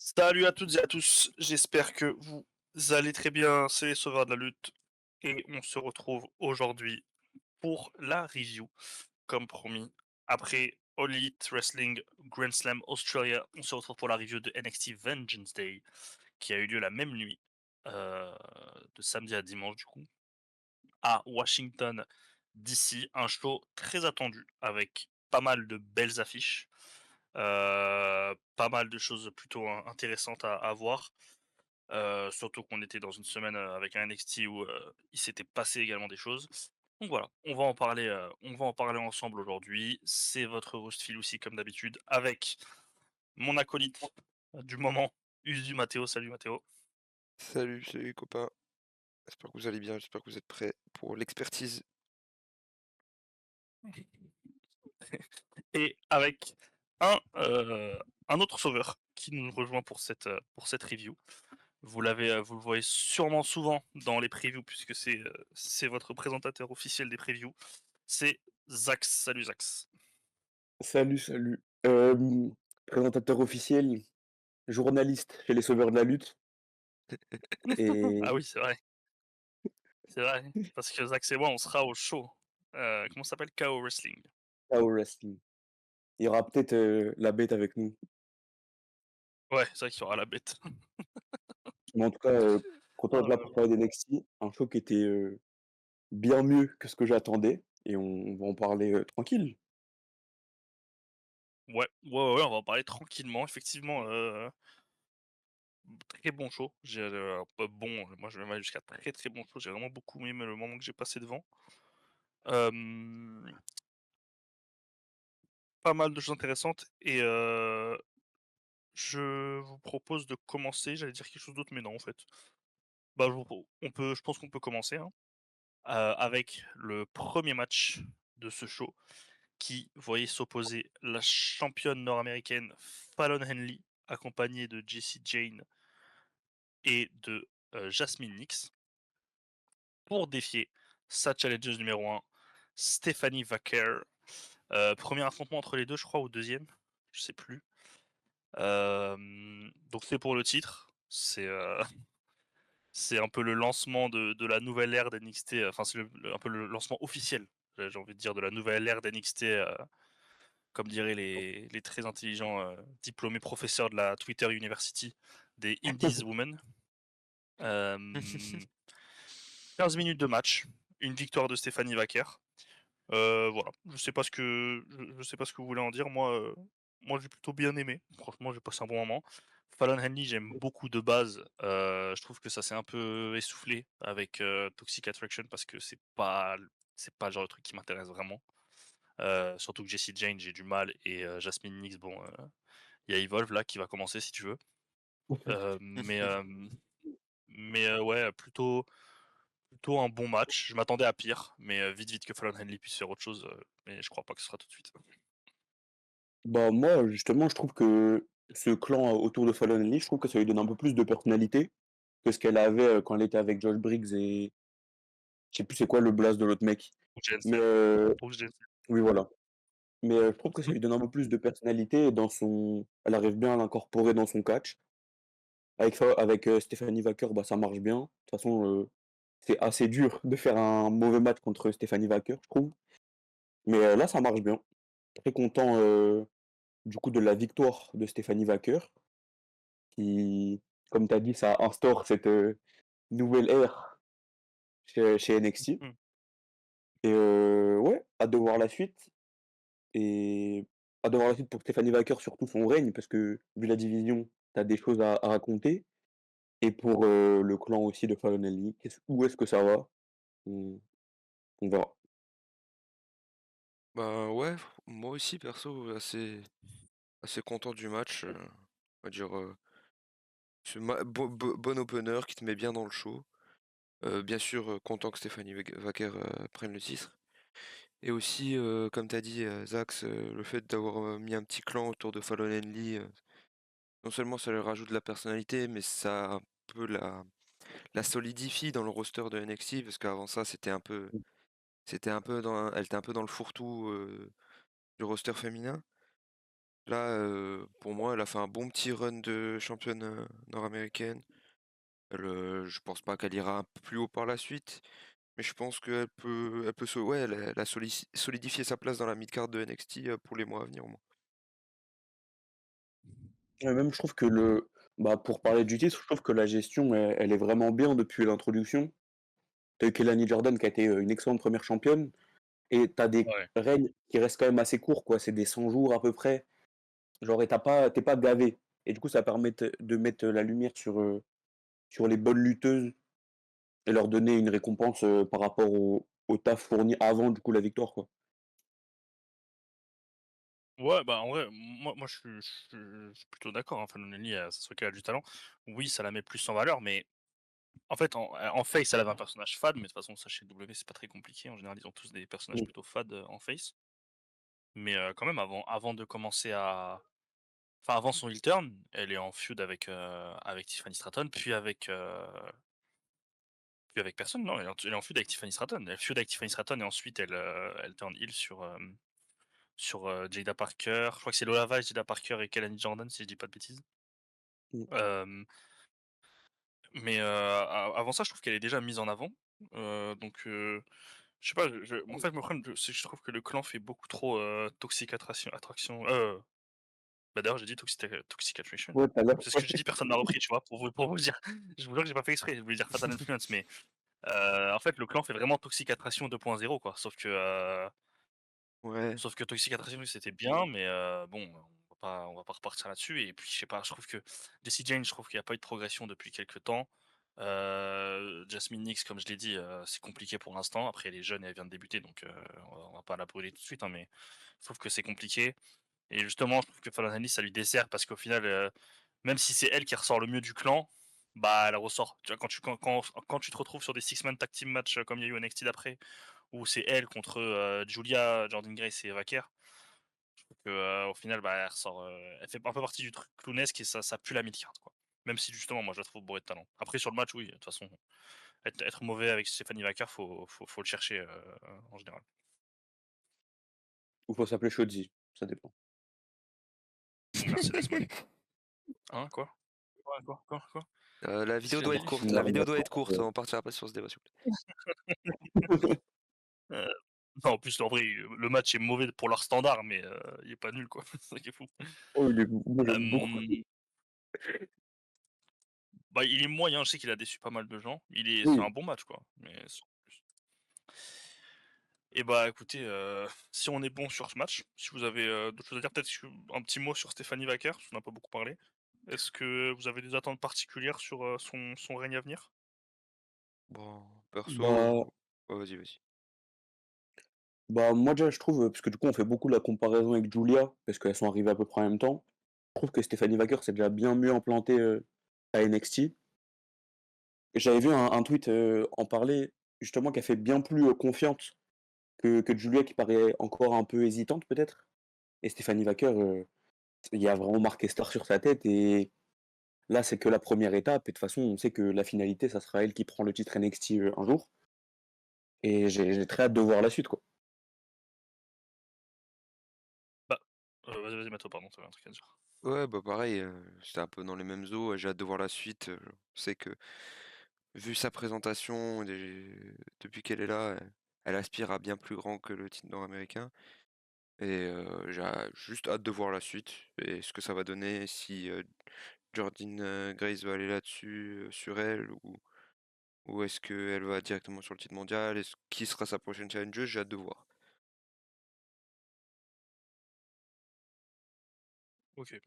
Salut à toutes et à tous, j'espère que vous allez très bien, c'est les Sauveurs de la Lutte et on se retrouve aujourd'hui pour la review, comme promis. Après All Elite Wrestling Grand Slam Australia, on se retrouve pour la review de NXT Vengeance Day, qui a eu lieu la même nuit, euh, de samedi à dimanche du coup, à Washington DC, un show très attendu avec pas mal de belles affiches, pas mal de choses plutôt intéressantes à voir. Surtout qu'on était dans une semaine, avec un NXT où, il s'était passé également des choses. Donc voilà, on va en parler ensemble aujourd'hui. C'est votre host Phil aussi comme d'habitude avec mon acolyte du moment, Usu Matteo. Salut Matteo. Salut les copains, j'espère que vous allez bien, j'espère que vous êtes prêts pour l'expertise. Et avec un autre sauveur qui nous rejoint pour cette review. Vous le voyez sûrement souvent dans les previews puisque c'est votre présentateur officiel des previews. C'est Zax. Salut Zax. Salut. Présentateur officiel, journaliste chez les Sauveurs de la Lutte Ah et oui, c'est vrai, parce que Zax et moi, on sera au show. Comment ça s'appelle? KO Wrestling. KO Wrestling. Il y aura peut-être, la bête avec nous. Ouais, c'est vrai qu'il y aura la bête. Mais en tout cas, content Oh d'être là là pour là. parler d'NXT, un show qui était, bien mieux que ce que j'attendais et on va en parler, tranquille. Ouais, on va en parler tranquillement. Effectivement, très bon show. Pas bon, moi je vais même aller jusqu'à très très bon show. J'ai vraiment beaucoup aimé le moment que j'ai passé devant. Hem, Pas mal de choses intéressantes et je vous propose de commencer. J'allais dire quelque chose d'autre, mais non en fait. Bah, je pense qu'on peut commencer, hein. Avec le premier match de ce show qui voyait s'opposer la championne nord-américaine Fallon Henley, accompagnée de Jessie Jane et de Jasmine Nix, pour défier sa challengeuse numéro un, Stephanie Vaquer. Premier affrontement entre les deux, je crois, ou deuxième, je sais plus. Donc c'est pour le titre. C'est un peu le lancement de la nouvelle ère d'NXT, enfin c'est un peu le lancement officiel, j'ai envie de dire, de la nouvelle ère d'NXT, comme diraient les très intelligents diplômés professeurs de la Twitter University, des Indies Women. Euh, 15 minutes de match, une victoire de Stéphanie Vaquer. Voilà, je sais pas ce que vous voulez en dire. Moi j'ai plutôt bien aimé. Franchement, j'ai passé un bon moment. Fallon Henley, j'aime beaucoup de base. Je trouve que ça s'est un peu essoufflé avec Toxic Attraction parce que c'est pas le genre de truc qui m'intéresse vraiment. Surtout que Jessie Jane, j'ai du mal et Jasmine Nix, bon, il y a Evolve là qui va commencer si tu veux. Euh, mais euh, ouais, plutôt un bon match. Je m'attendais à pire, mais vite que Fallon Henley puisse faire autre chose, mais je crois pas que ce sera tout de suite. Bah, moi, justement, je trouve que ce clan autour de Fallon Henley, je trouve que ça lui donne un peu plus de personnalité que ce qu'elle avait, quand elle était avec Josh Briggs et je sais plus c'est quoi le blaze de l'autre mec. Brooke Mais, Jensen. Brooke Jensen. oui, voilà. Mais je trouve que ça lui donne un peu plus de personnalité dans son elle arrive bien à l'incorporer dans son catch. Avec, Stephanie Wacker, bah, ça marche bien. De toute façon, c'est assez dur de faire un mauvais match contre Stephanie Wacker, je trouve. Mais, là, ça marche bien. Très content, du coup, de la victoire de Stephanie Wacker qui, comme tu as dit, ça instaure cette, nouvelle ère chez NXT Mhm. et ouais, hâte de voir la suite. Et hâte de voir la suite pour Stephanie Wacker, surtout son règne, parce que vu la division, tu as des choses à raconter. Et pour le clan aussi de Fallon Henley, où est-ce que ça va? On, on verra. Ben ouais, moi aussi perso, assez content du match. On va dire, bon opener qui te met bien dans le show. Bien sûr, content que Stéphanie Wacker prenne le titre. Et aussi, comme t'as dit, Zax, le fait d'avoir mis un petit clan autour de Fallon Henley, non seulement ça lui rajoute de la personnalité, mais ça un peu la solidifie dans le roster de NXT, parce qu'avant ça, elle était un peu dans le fourre-tout du roster féminin. Là, pour moi, elle a fait un bon petit run de championne nord-américaine. Je pense pas qu'elle ira un peu plus haut par la suite, mais je pense ouais, elle a solidifié sa place dans la mid-card de NXT pour les mois à venir, au moins. Et même je trouve que pour parler du titre, je trouve que la gestion, elle est vraiment bien depuis l'introduction. Tu as eu Kelani Jordan qui a été, une excellente première championne et tu as des Ouais. règnes qui restent quand même assez courts, quoi. C'est des 100 jours à peu près. Genre et tu pas gavé et du coup ça permet de mettre la lumière sur les bonnes lutteuses et leur donner une récompense, par rapport au taf fourni avant du coup la victoire, quoi. Ouais, bah, en vrai, moi je suis plutôt d'accord, hein. Fallon Henley, ça se voit qu'elle a du talent. Oui, ça la met plus en valeur, mais en fait, en face, elle avait un personnage fade, mais de toute façon, ça chez W, c'est pas très compliqué. En général, ils ont tous des personnages Mmh. plutôt fades, en face. Mais quand même, avant de commencer à enfin, avant son heel turn, elle est en feud avec Tiffany Stratton, puis avec personne, non, elle est en feud avec Tiffany Stratton. Elle feud avec Tiffany Stratton et ensuite elle turn heel sur Jada Parker. Je crois que c'est Lola Vice, Jada Parker et Kelani Jordan, si je dis pas de bêtises. Mmh. Hem, mais a avant ça, je trouve qu'elle est déjà mise en avant. Donc je sais pas, en fait, mon problème, c'est que je trouve que le clan fait beaucoup trop, toxic attraction, bah, d'ailleurs, j'ai dit toxic attraction. Ouais, tout à l'heure, C'est ce que ouais. j'ai dit, personne m'a repris, tu vois? Pour vous dire. Je vous jure que j'ai pas fait exprès, je voulais dire fatal influence, mais en fait, le clan fait vraiment toxic attraction 2.0, quoi. Ouais, Sauf que Toxic Attraction, oui, c'était bien, mais bon, on va pas repartir là-dessus et puis je sais pas, je trouve que Jessie Jane, je trouve qu'il y a pas eu de progression depuis quelque temps. Jasmine Nix, comme je l'ai dit, c'est compliqué pour l'instant. Après, elle est jeune et elle vient de débuter, donc on va pas la brûler tout de suite, hein, mais je trouve que c'est compliqué et justement, je trouve que Fallon Henley, ça lui dessert parce qu'au final, même si c'est elle qui ressort le mieux du clan, bah, elle ressort. Tu vois, quand tu te retrouves sur des six man tag team match, comme il y a eu au NXT d'après, où c'est elle contre, Julia, Jordan Grace et Vaquer, que, au final, bah, elle ressort, elle fait un peu partie du truc clownesque et ça pue la mid-card, quoi. Même si justement, moi, je la trouve bourrée de talent. Après sur le match, oui, de toute façon, être mauvais avec Stephanie Vaquer, faut le chercher, en général. Ou faut s'appeler Shoji, ça dépend. Ou Mercedes Moné. Hein, quoi? Quoi? la Qu'est-ce que vidéo je viens de doit être dire? courte. On La arrive vidéo à doit être trop, courte. On partira pas sur ce débat, s'il vous heu Heu, non, en plus, en vrai, le match est mauvais pour leur standard, mais il est pas nul, quoi. C'est ça qui est fou. Oh, moi j'aime beaucoup. Hem, bah, il est moyen, je sais qu'il a déçu pas mal de gens. C'est un Oui, bon match, quoi, mais sans plus. Et bah, écoutez, si on est bon sur ce match, si vous avez, d'autres choses à dire, peut-être un petit mot sur Stéphanie Vaquer, parce qu'on n'a pas beaucoup parlé. Est-ce que vous avez des attentes particulières sur, son règne à venir? Bon, perso, bah ouais, vas-y, vas-y. moi déjà je trouve, parce que du coup on fait beaucoup la comparaison avec Julia, parce qu'elles sont arrivées à peu près en même temps. Je trouve que Stephanie Wacker s'est déjà bien mieux implantée, à NXT. J'avais vu un tweet, en parler, justement qu'elle fait bien plus, confiante que Julia qui paraît encore un peu hésitante peut-être. Et Stephanie Wacker, il y a vraiment marqué star sur sa tête et là c'est que la première étape et de toute façon on sait que la finalité ça sera elle qui prend le titre NXT, un jour et j'ai très hâte de voir la suite, quoi. Bah, vas-y, Matteo, pardon, tu avais un truc à dire. Ouais, bah pareil, c'était un peu dans les mêmes eaux. J'ai hâte de voir la suite. Je sais que, vu sa présentation, depuis qu'elle est là, elle aspire à bien plus grand que le titre nord-américain. Et juste hâte de voir la suite et ce que ça va donner si Jordan Grace va aller là-dessus, sur elle, ou est-ce qu'elle va directement sur le titre mondial? Qui sera sa prochaine challengeuse? J'ai hâte de voir. OK.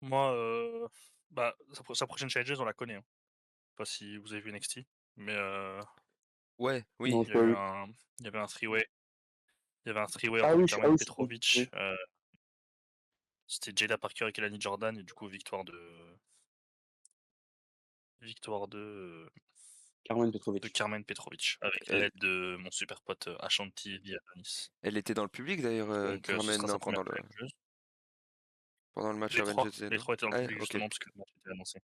Moi, bah, sa prochaine challengeuse, on la connaît, hein. Je sais pas si vous avez vu NXT, mais Ouais, Non, oui, j'ai pas vu. il y avait un three-way Ah entre oui, Carmen c'est bon, Petrovic, oui. c'était Jada Parker et Kelani Jordan et du coup victoire Carmen de Petrovic. Carmen Petrovic avec elle, l'aide de mon super pote, Ashanti Villanis. elle était dans le public d'ailleurs, Donc ce sera Carmen, sa non, première challengeuse. pendant le match Les Avengers 3 les Zeno. 3 étaient dans le Ah, ouais, public ok. justement parce que le match était annoncé.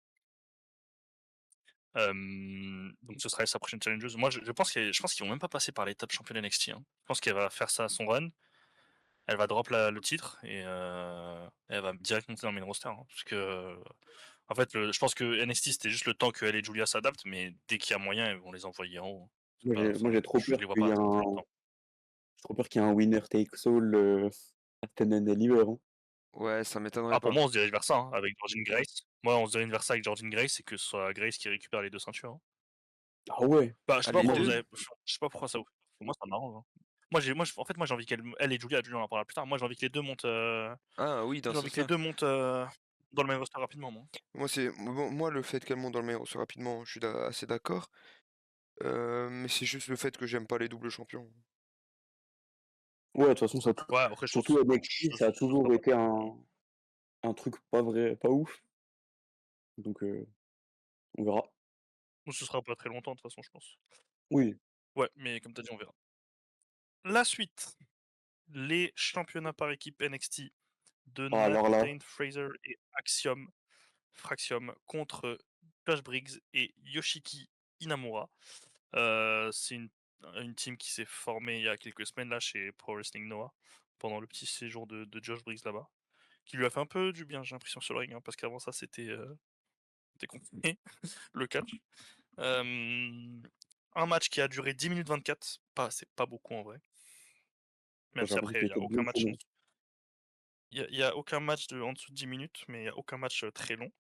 Donc ce sera sa prochaine challengeuse. Moi je pense qu'ils vont même pas passer par l'étape championne NXT, hein. Je pense qu'elle va faire ça à son run elle va drop le titre et elle va direct monter dans le main roster. Hein, parce que, en fait, je pense que NXT, c'était juste le temps que elle et Julia s'adaptent, mais dès qu'il y a moyen, ils vont les envoyer en haut. C'est Moi pas, j'ai moi enfin, j'ai trop je peur les vois qu'il pas y ait attendre plus un longtemps. j'ai trop peur qu'il y ait un winner takes all, à Stand and Deliver, hein. Ouais, ça m'étonnerait Ah, pour pas. moi, on se dirige vers ça, hein, avec Jordynne Grace. Moi, on se dirige vers ça avec Jordynne Grace et que ce soit Grace qui récupère les 2 ceintures, hein. Ah ouais? Bah, je sais Ah, pas les Moi pourquoi vous deux? avez je sais pas pourquoi ça vous pour moi, ça m'arrange, hein. En fait, moi, j'ai envie elle et Julia on en parlera plus tard. Moi, j'ai envie que les 2 montent, Ah oui, dans j'ai ce envie que les sens-là. 2 montent, dans le main roster rapidement, moi. Moi, le fait qu'elle monte dans le main roster rapidement, je suis assez d'accord. Mais c'est juste le fait que j'aime pas les doubles champions. Ouais, de toute façon, ça tou Ouais, après, surtout NXT, ça a ce sera toujours pas été un truc pas ouf, donc on verra. ce sera pas très longtemps, de toute façon, je pense. Oui. Ouais, mais comme tu as dit, on verra. La suite, les championnats par équipe NXT de Ah alors là, Nathan Fraser et Fraxium contre Josh Briggs et Yoshiki Inamura. C'est une team qui s'est formée il y a quelques semaines là chez Pro Wrestling Noah pendant le petit séjour de Josh Briggs là-bas, qui lui a fait un peu du bien, j'ai l'impression, sur le ring, hein, parce qu'avant ça c'était compliqué le catch. Un match qui a duré 10 minutes 24, c'est pas beaucoup en vrai, même j'ai si l'impression après qu'il il y a était aucun bien trop match long. il y a aucun match en dessous de 10 minutes, mais il y a aucun match très long.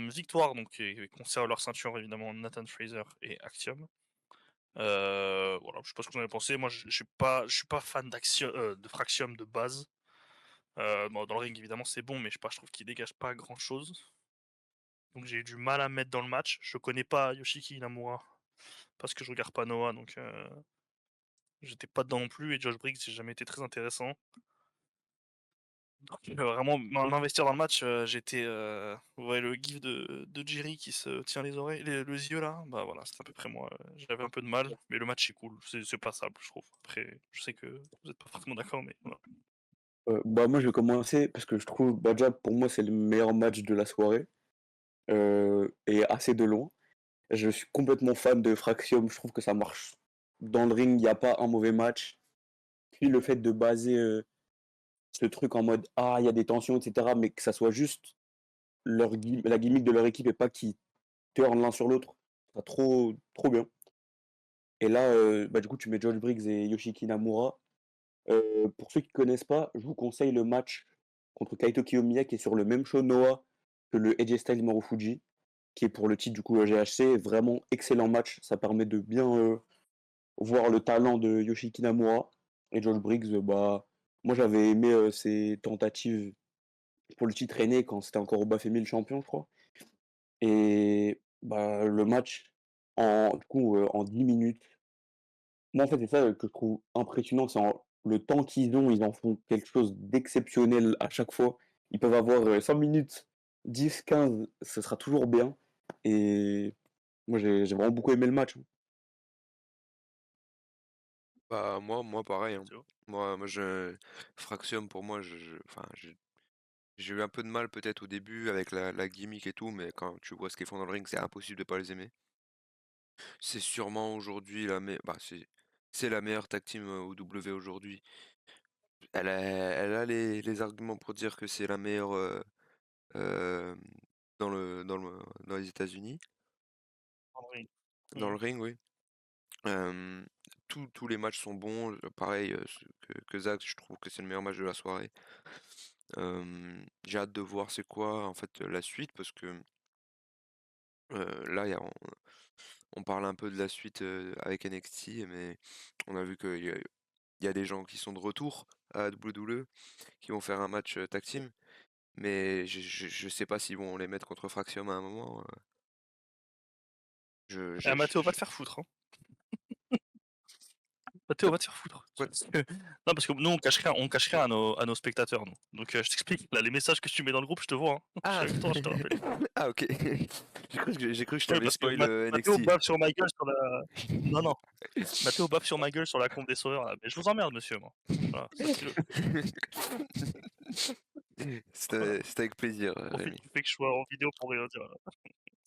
Victoire donc qui conserve leur ceinture évidemment Nathan Fraser et Axiom. Voilà, je sais pas ce que vous en avez pensé. Moi, je suis pas fan de Fraxium de base. Bon, dans le ring, évidemment, c'est bon, mais je sais pas, je trouve qu'il dégage pas grand chose. Donc j'ai eu du mal à me mettre dans le match. Je connais pas Yoshiki Inamura parce que je regarde pas Noah, donc j'étais pas dedans non plus. Et Josh Briggs, j'ai jamais été très intéressant. Donc, vraiment, m'investir dans le match, j'étais. Vous voyez le gif de Jerry qui se tient les oreilles, les yeux là. Bah voilà, c'est à peu près moi. J'avais un peu de mal, mais le match est cool. C'est passable, je trouve. Après, je sais que vous êtes pas forcément d'accord, mais voilà. Bah, moi, je vais commencer parce que je trouve, bah, déjà, pour moi, c'est le meilleur match de la soirée, et assez de loin. Je suis complètement fan de Fraxium, je trouve que ça marche dans le ring, il y a pas un mauvais match. Puis le fait de baser, ce truc en mode: «Ah, il y a des tensions» et cetera, mais que ça soit juste la gimmick de leur équipe et pas qu'ils turn l'un sur l'autre, ça trop bien. Et là, bah, du coup, tu mets Josh Briggs et Yoshiki Inamura. Pour ceux qui connaissent pas, je vous conseille le match contre Kaito Kiyomiya qui est sur le même show Noah que le AJ Styles Marufuji, qui est pour le titre du coup GHC. Vraiment excellent match, ça permet de bien voir le talent de Yoshiki Inamura. Et Josh Briggs, bah, moi j'avais aimé ses tentatives pour le titre aîné quand c'était encore Obafemi le champion, je crois. Et bah, le match, en 10 minutes, moi, en fait, c'est ça que je trouve impressionnant, c'est le temps qu'ils ont, ils en font quelque chose d'exceptionnel à chaque fois. Ils peuvent avoir 5 minutes, 10, 15, ce sera toujours bien. Et moi, j'ai vraiment beaucoup aimé le match, hein. Bah moi pareil, hein. Tu vois. Fraxium pour moi, enfin, j'ai eu un peu de mal peut-être au début avec la gimmick et tout, mais quand tu vois ce qu'ils font dans le ring, c'est impossible de pas les aimer. C'est sûrement aujourd'hui c'est la meilleure tag team au W aujourd'hui. Elle a les arguments pour dire que c'est la meilleure euh, dans les États-Unis, Henry. dans le Mhm. ring, oui. Euh, tous les matchs sont bons. Pareil que Zach, je trouve que c'est le meilleur match de la soirée. J'ai hâte de voir c'est quoi en fait la suite parce que là on parle un peu de la suite avec NXT, mais on a vu qu'il y a des gens qui sont de retour à WWE qui vont faire un match tag team, mais je sais pas s'ils vont les mettre contre Fraxium à un moment. Eh, Mathéo, va te faire foutre, hein. Mathéo, T'as- va te faire foutre. quoi- Non, parce que nous, on cache rien à nos spectateurs, nous. Donc, je t'explique. Là, les messages que tu mets dans le groupe, je te vois, hein. Je suis Ah avec toi, je te rappelle. ah ok. J'ai cru que je Oui, t'avais parce que spoil Mathéo NXT. bave sur ma gueule sur la. Non, non. Mathéo bave sur ma gueule sur la compte des sauveurs, là. Mais je vous emmerde, monsieur, moi. Voilà, sachez-le. Voilà. C'était avec plaisir, Profite Rémi. du fait que je sois en vidéo pour rien dire, là.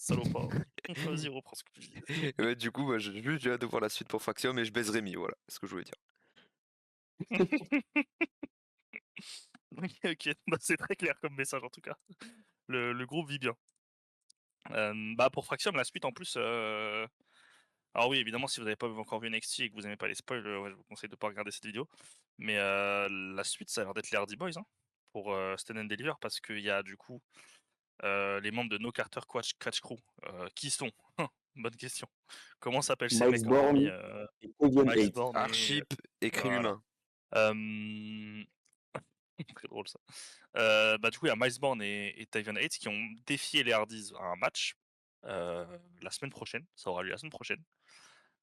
Salopard. Vas-y, reprends ce que tu disais. Et bah, du coup, j'ai hâte de voir la suite pour Fraxium et je baise Rémi, voilà, c'est ce que je voulais dire. Ok, bah, c'est très clair comme message en tout cas. Le groupe vit bien. Bah, pour Fraxium, la suite en plus. Alors oui, évidemment, si vous n'avez pas encore vu NXT et que vous n'aimez pas les spoils, ouais, je vous conseille de pas regarder cette vidéo. Mais la suite, ça a l'air d'être les Hardy Boys hein, pour Stand and Deliver parce qu'il y a du coup les membres de No Carter Catch Crew. Qui sont Bonne question. Comment s'appellent ces Miles mecs, hein, hormis Borne et Kevin Miles Gates. Bourne et Archip et Crime voilà. Humain. Très drôle ça. Bah, du coup, il y a Miles Bourne et Tavion Hates qui ont défié les Hardys à un match la semaine prochaine. Ça aura lieu la semaine prochaine.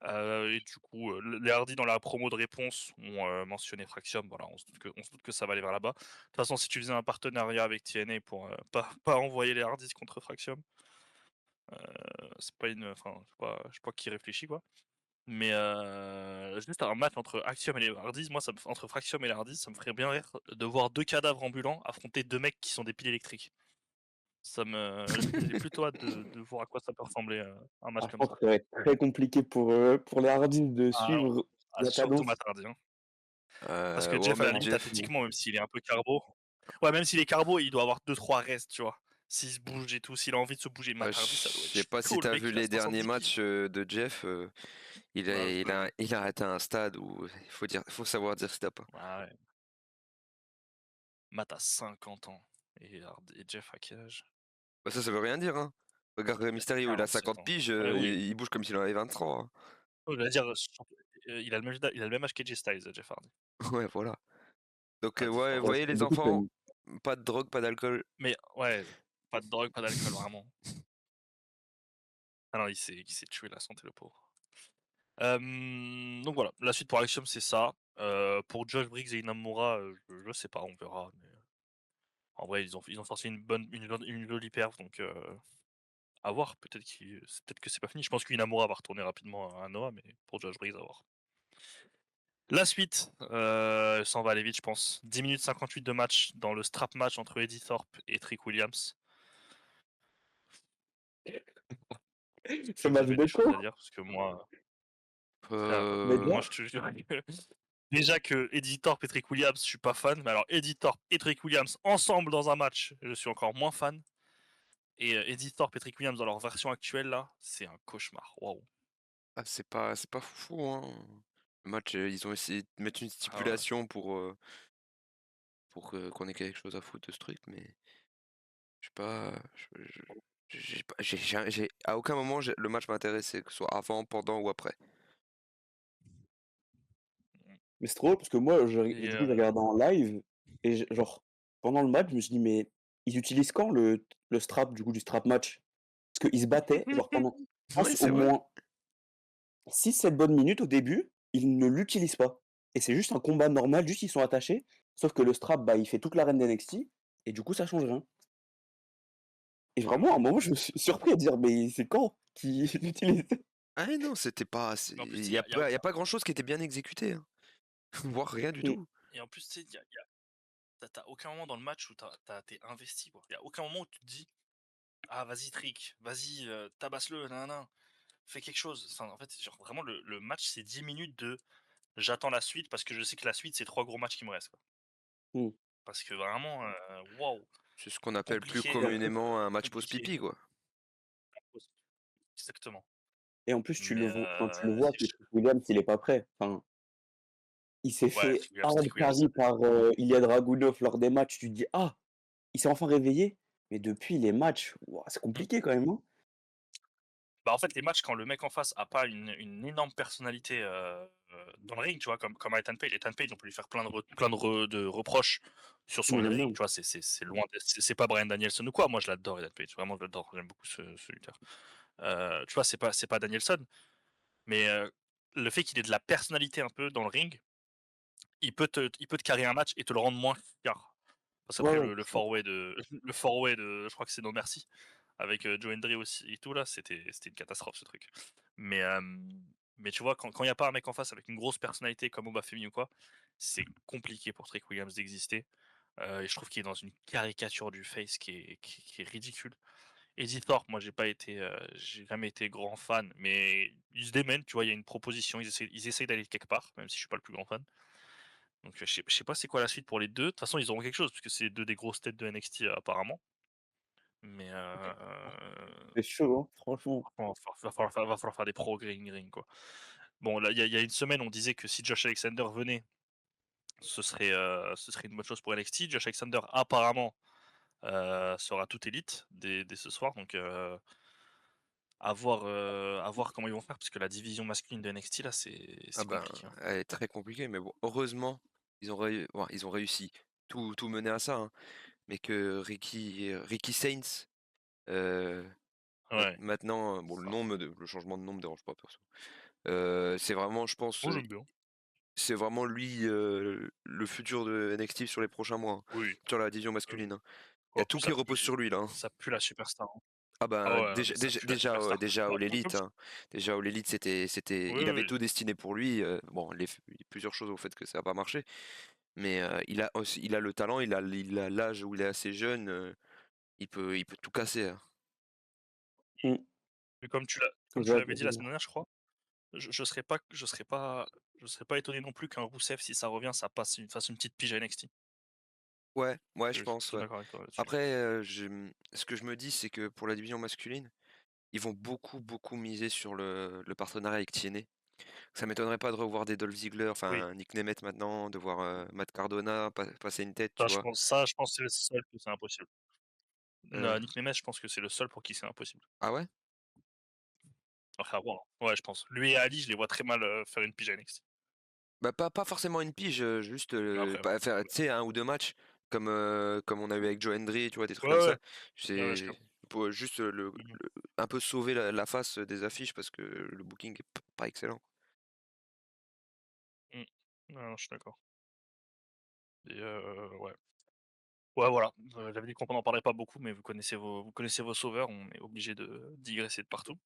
Et du coup, les Hardys dans la promo de réponse ont mentionné Fraxium. Voilà, on se doute que ça va aller vers là-bas. De toute façon, si tu faisais un partenariat avec TNA pour pas envoyer les Hardys contre Fraxium, c'est pas une. Enfin, je sais pas qui réfléchit quoi. Mais juste un match entre Axiom et les Hardys, moi, entre Fraxium et les Hardys, ça me ferait bien rire de voir deux cadavres ambulants affronter deux mecs qui sont des piles électriques. J'ai plutôt hâte de voir à quoi ça peut ressembler un match Ah, je comme pense ça. que ça va être très compliqué pour les Hardys de Ah, suivre la surtout cadence. Matt Hardy, hein. Parce que Ouais, Jeff, à la même limite, Jeff. athlétiquement, même s'il est un peu carbo. Ouais, même s'il est carbo, il doit avoir 2-3 restes, tu vois. S'il se bouge et tout, s'il a envie de se bouger, Je Matt Hardy, ça doit être sais pas si chaud, le t'as mec, vu il a les derniers 70 piges. matchs de Jeff. Ouais, je l'ai vu. Il a atteint un stade où faut savoir dire stop. Ah ouais. Matt a 50 ans. Et Jeff a quel âge? Bah ça veut rien dire, hein. Regarde Rey Il a Mysterio, il a 47 50 ans. piges, Ouais, oui. il bouge comme s'il en avait 23, hein. Je veux dire, il a le même âge qu'AJ Styles, Jeff Hardy. Ouais, voilà. Donc La ouais, vous Ouais, différence. ça voyez fait les beaucoup de enfants, peine. pas de drogue, pas d'alcool. Mais ouais, pas de drogue, pas d'alcool, vraiment. Ah non, il s'est tué la santé, le pauvre. Donc voilà, la suite pour Axiom, c'est ça. Pour Josh Briggs et Inamura, je sais pas, on verra. Mais en vrai, ils ont sorti une jolie perf, donc à voir. Peut-être que c'est pas fini. Je pense qu'Inamura va retourner rapidement à Noah, mais pour Josh Briggs, à voir. La suite, ça en va aller vite, je pense. 10 minutes 58 de match dans le strap match entre Eddie Thorpe et Trick Williams. Est-ce Ce que vous match avez de des choses con. à dire? Parce que moi, frère, Mais Euh... moi déjà, je te jure que déjà que Eddie Thorpe et Trick Williams, je suis pas fan. Mais alors Eddie Thorpe et Trick Williams ensemble dans un match, je suis encore moins fan. Et Eddie Thorpe et Trick Williams dans leur version actuelle là, c'est un cauchemar. Waouh. Ah, c'est pas fou, hein. Le match, ils ont essayé de mettre une Ah ouais. stipulation qu'on ait quelque chose à foutre de ce truc, mais je sais pas, à aucun moment le match m'a intéressé, que ce soit avant, pendant ou après. mais c'est trop drôle parce que moi, Et du coup, j'ai regardé en live et genre, pendant le match, je me suis dit, mais ils utilisent quand le strap, du coup, du strap match? Parce qu'ils se battaient, genre, pendant, je Ouais, pense, au c'est vrai. moins 6-7 bonnes minutes au début, ils ne l'utilisent pas. Et c'est juste un combat normal, juste ils sont attachés. Sauf que le strap, bah, il fait toute l'arène d'NXT et du coup, ça change rien. Et ouais, vraiment, à un moment, je me suis surpris à dire, mais c'est quand qu'ils l'utilisent? Ah non, c'était pas, mais en plus, il il y y a a, y a pas, y a aucun. pas grand chose qui était bien exécuté, hein. Voire rien du Mm. tout. Et en plus, tu sais, t'as aucun moment dans le match où t'es investi. Il y a aucun moment où tu te dis, ah vas-y Trick, vas-y, tabasse-le, nanana, fais quelque chose. Enfin, en fait, genre vraiment le match c'est 10 minutes de j'attends la suite parce que je sais que la suite c'est 3 gros matchs qui me restent, quoi. Mm. Parce que vraiment, waouh, C'est ce qu'on appelle plus compliqué, communément un match compliqué. post-pipi, quoi. Exactement. Et en plus, Mais tu le vois que Trick Williams, il est pas prêt. Enfin, il s'est ouais, fait hard Trick Williams. carry par Ilya Dragunov lors des matchs. Tu te dis, ah, il s'est enfin réveillé. Mais depuis les matchs, ouah, c'est Mm. compliqué quand même, hein. Bah en fait, les matchs quand le mec en face a pas une énorme personnalité dans le ring, tu vois, comme Ethan Page, on peut lui faire de reproches sur son Moi, j'aime in-ring, bien. tu vois, c'est loin, c'est pas Bryan Danielson ou quoi. Moi, je l'adore Ethan Page, vraiment, je l'adore, j'aime beaucoup ce lutteur. Tu vois, c'est pas Danielson, mais le fait qu'il ait de la personnalité un peu dans le ring, il peut te carrer un match et te le rendre moins car. Parce Ouais, qu'après ouais, le je suis d'accord. four-way le four-way de, je crois que c'est No Mercy avec Joe Hendry aussi et tout là, c'était une catastrophe ce truc. Mais mais tu vois, quand il y a pas un mec en face avec une grosse personnalité comme Obafemi ou quoi, c'est compliqué pour Trick Williams d'exister. Et je trouve qu'il est dans une caricature du face qui est ridicule. Eddie Thorpe, moi j'ai jamais été grand fan, mais il se démène, tu vois, il y a une proposition, ils essayent d'aller quelque part, même si je suis pas le plus grand fan. Donc je sais pas c'est quoi la suite pour les 2. De toute façon, ils auront quelque chose puisque c'est 2 des grosses têtes de NXT, apparemment. Mais C'est chaud, hein, franchement. va falloir faire des progrès in-ring, quoi. Bon, là, il y a une semaine, on disait que si Josh Alexander venait, ce serait une bonne chose pour NXT. Josh Alexander, apparemment, sera tout élite dès ce soir, donc à voir comment ils vont faire parce que la division masculine de NXT là, c'est Ah c'est ben, compliqué, hein. elle est très compliquée, mais bon, heureusement, ils ont réussi. Tout menait à ça, hein, mais que Ricky Saints, euh, Ouais, maintenant, bon, ça le changement de nom me dérange pas, perso. C'est vraiment, je pense, moi j'aime bien. c'est vraiment lui le futur de NXT sur les prochains mois, hein, Oui, sur la division oui, oui. masculine, hein. Il y a Oh, tout qui repose sur lui là, hein. ça pue la superstar, hein. Ah Ah ben ouais, non mais ça pue la superstar. déjà Bah, All Elite, hein. Déjà All Elite, oui, il oui, avait oui. tout destiné pour lui. Bon, plusieurs choses au fait que ça n'a pas marché, mais il a le talent, il a l'âge où il est assez jeune, il peut tout casser, hein. Mmh. Mais comme J'ai tu hâte l'avais de dit la voir. semaine dernière, je crois, je serais pas étonné non plus qu'un Rousseff, si ça revient, fasse une petite pige à NXT. Ouais, je Je suis pense, plutôt ouais. d'accord avec toi là-dessus. Après, ce que je me dis, c'est que pour la division masculine, ils vont beaucoup miser sur le partenariat avec TNA. Ça m'étonnerait pas de revoir des Dolph Ziggler, Oui, enfin Nick Nemeth maintenant, de voir Matt Cardona passer une tête, ça tu vois. je pense que c'est le seul que c'est impossible. Euh, Nick Nemeth, je pense que c'est le seul pour qui c'est impossible. Ah ouais? Après à voir, hein. Ouais, je pense. Lui et Ali, je les vois très mal, faire une pige à NXT. Bah pas forcément une pige, juste Après, pas faire, tu sais, un ou deux matchs, comme on a eu avec Joe Hendry, tu vois, des trucs ouais, comme ouais, ça. ouais, ouais, je C'est capte. pour juste Mmh. un peu sauver la face des affiches parce que le booking est pas excellent. Mmh. Non, non, je suis d'accord et ouais. Ouais, voilà, j'avais dit qu'on n'en parlerait pas beaucoup, mais vous connaissez vos sauveurs, on est obligé de digresser de partout.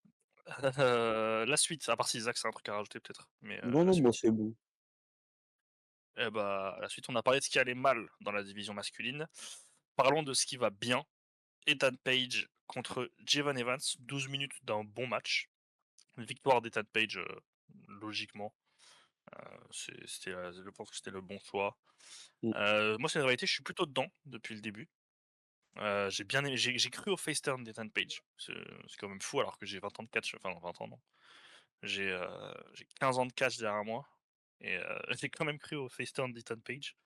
La suite, à part si Zach, c'est un truc à rajouter peut-être, mais Non, la non, moi suite. c'est bon. Eh bah, la suite, on a parlé de ce qui allait mal dans la division masculine. Parlons de ce qui va bien. Ethan Page contre Javon Evans, 12 minutes d'un bon match. Une victoire d'Ethan Page, logiquement. Je pense que c'était le bon choix. Mmh. Moi, c'est une réalité, je suis plutôt dedans depuis le début. J'ai bien aimé, j'ai cru au face turn d'Ethan Page. C'est quand même fou alors que j'ai 20 ans de catch, enfin 20 ans non. J'ai 15 ans de catch derrière moi et j'ai quand même cru au face turn d'Ethan Page.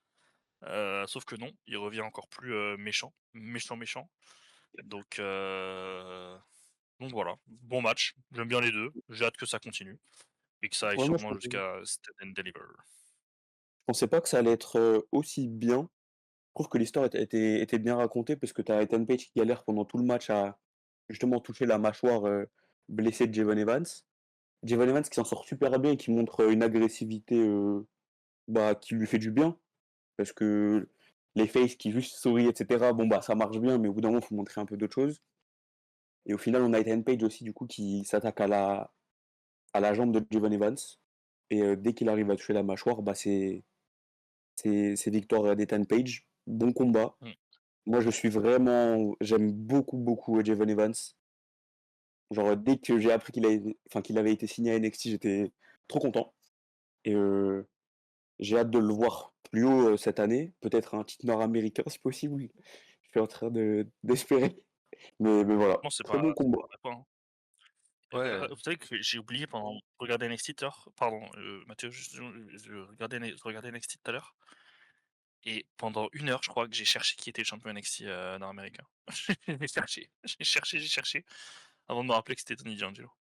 Sauf que non, il revient encore plus, méchant, méchant, méchant. Donc heu, donc voilà, bon match, j'aime bien les 2. J'ai hâte que ça continue et que ça aille Ouais, moi sûrement jusqu'à Stand and Deliver. je pensais pas que ça allait être, aussi bien. Je trouve que l'histoire était bien racontée parce que tu as Ethan Page qui galère pendant tout le match à justement toucher la mâchoire, blessée de Javon Evans. Javon Evans qui s'en sort super bien et qui montre, une agressivité, bah, qui lui fait du bien. Parce que les faces qui juste sourient et cetera, bon, bah, ça marche bien, mais au bout d'un moment, il faut montrer un peu d'autres choses et au final, on a Ethan Page aussi du coup qui s'attaque à la jambe de Javon Evans et dès qu'il arrive à toucher la mâchoire, bah, c'est victoire, d'Ethan Page. Bon combat. Mmh. Moi, j'aime beaucoup, Javon Evans. Genre, dès que j'ai appris qu'il avait été signé à NXT, j'étais trop content et j'ai hâte de le voir plus haut, cette année. Peut-être un titre nord-américain si possible. Je suis en train d'espérer. Mais voilà, Non, très bon c'est combat. pas pas, hein. Ouais, Vous savez que j'ai oublié pendant de regarder NXT tout à l'heure, pardon, Mathieu, juste je regardais NXT tout à l'heure et pendant 1 heure, je crois que j'ai cherché qui était le champion NXT, nord-américain. J'ai cherché avant de me rappeler que c'était Tony D'Angelo.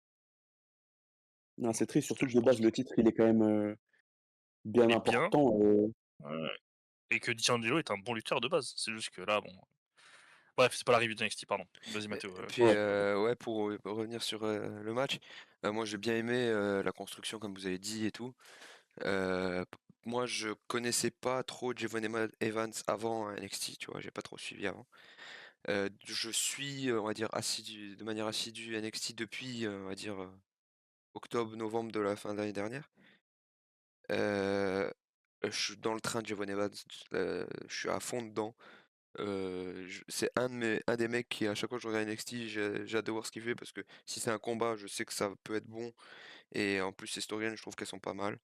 Non, Donc c'est triste, parce que surtout que je de pense base, le qu'il titre, il est quand même, bien est bien, important, ouais, et que D'Angelo est un bon lutteur de base. C'est juste que là, bon, bref, c'est pas la review de NXT, pardon. Vas-y et Mathieu, puis ouais. continue. ouais, pour revenir sur le match, moi j'ai bien aimé la construction comme vous avez dit et tout. Moi je connaissais pas trop Evans avant NXT, tu vois, j'ai pas trop suivi avant. Je suis, on va dire, de manière assidue NXT depuis, on va dire, octobre-novembre de la fin de l'année dernière. Euh, je suis dans le train de Javon Evans, je suis à fond dedans. C'est un des mecs qui, à chaque fois que je regarde NXT, j'ai hâte de voir ce qu'il fait parce que si c'est un combat, je sais que ça peut être bon. Et en plus, les storylines, je trouve qu'elles sont pas mal.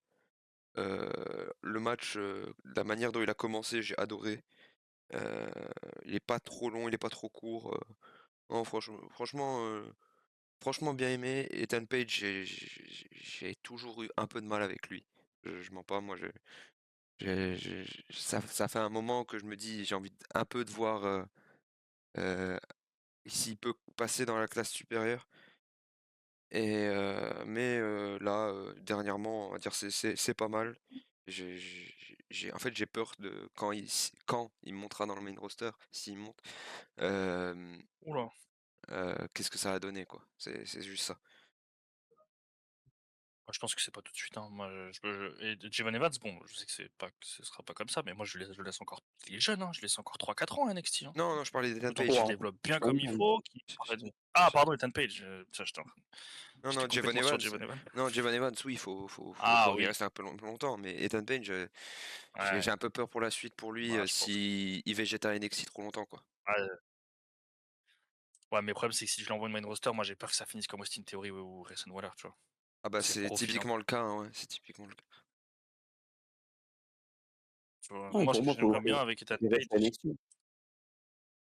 Le match, la manière dont il a commencé, j'ai adoré. Heu, il est pas trop long, il est pas trop court, non franchement bien aimé. Ethan Page, j'ai toujours eu un peu de mal avec lui. Je mens pas, moi ça fait un moment que je me dis: «J'ai envie un peu de voir, heu, s'il peut passer dans la classe supérieure». Mais là, dernièrement, on va dire c'est pas mal. En fait, j'ai peur de quand il montera dans le main roster, s'il monte, hem, Oula. qu'est-ce que ça va donner, quoi? C'est juste ça. Moi, je pense que c'est pas tout de suite, hein. Moi, et Jevon Evans, bon, je sais que ce sera pas comme ça, mais moi je le laisse encore, il est jeune, hein, je laisse encore 3 4 ans à NXT, hein. Non, non, je parlais d'Ethan Le temps qu'il se Page. 3 développe bien quand comme il même. faut, qu'il J prenne j ah j pardon, Ethan Page, putain, non, j'étais non, Jevon complètement sur Evans, Jevon Evans. non, Jevon Evans, oui, faut Ah encore y oui, rester un peu longtemps, mais Ethan Page, j'ai ouais, un peu peur pour la suite pour lui, bah, je pense que si il végète à NXT trop longtemps, quoi. ouais, ouais, mais le problème, c'est que si je l'envoie de main roster, moi j'ai peur que ça finisse comme Austin Theory ou Grayson Waller, tu vois? Ah bah, C'est le c'est profil, hein, typiquement le cas, hein, ouais, c'est typiquement le cas. tu vois? Ouais, Moi, ce pour que moi, j'aimerais bien avec Ethan il reste à Page, NXT.